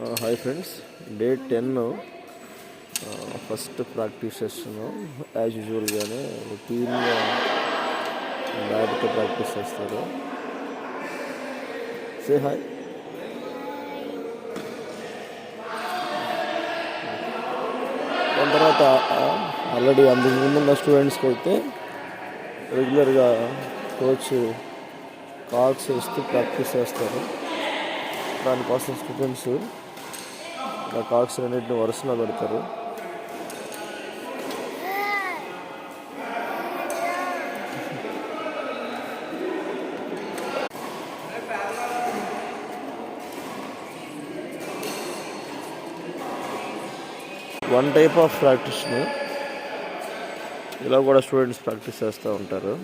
Hi friends, day 10 first practice session. As యూజువల్గానే రొటీన్గా బ్యాట్తో ప్రాక్టీస్ చేస్తారు. Say hi. దాని తర్వాత ఆల్రెడీ అందుకు ముందున్న స్టూడెంట్స్కి అయితే రెగ్యులర్గా కోచ్ కాల్స్ వేస్తూ ప్రాక్టీస్ చేస్తారు. దానికోసం స్టూడెంట్స్ ఇలా కాక్స్ రెండింటిని వరుసలో పెడతారు. వన్ టైప్ ఆఫ్ ప్రాక్టీస్ని ఇలా కూడా స్టూడెంట్స్ ప్రాక్టీస్ చేస్తూ ఉంటారు.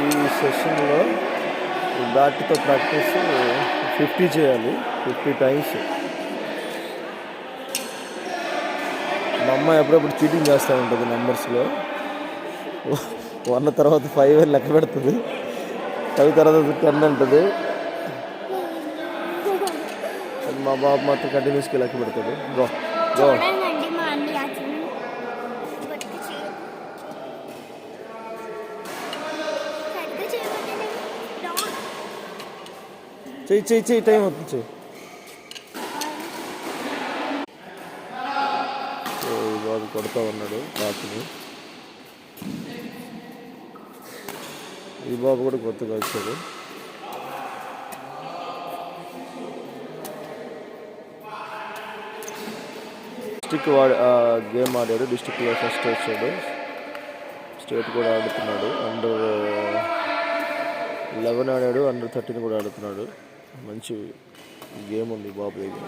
ఈ సెషన్లో బ్యాట్తో ప్రాక్టీస్ 50 చేయాలి, 50 టైమ్స్. మా అమ్మాయి ఎప్పుడప్పుడు చీటింగ్ చేస్తూ ఉంటుంది నెంబర్స్లో. 1 తర్వాత 5 అని లెక్క పెడుతుంది, 5 తర్వాత 10 అంటుంది. మా బాబు మాత్రం కంటిన్యూస్గా లెక్క పెడతాడు. గో గో చెయ్యి టైం అవుతుంది, చెయ్యి. ఈ బాబు కొడుతూ ఉన్నాడు రాత్రి. ఈ బాబు కూడా కొత్తగా వచ్చాడు. డిస్టిక్ గేమ్ ఆడాడు, డిస్టిక్లో ఫస్ట్ వచ్చాడు. స్టేట్ కూడా ఆడుతున్నాడు. అండర్ 11 ఆడాడు, అండర్ 13 కూడా ఆడుతున్నాడు. మంచి గేమ్ ఉంది బాబు దగ్గర.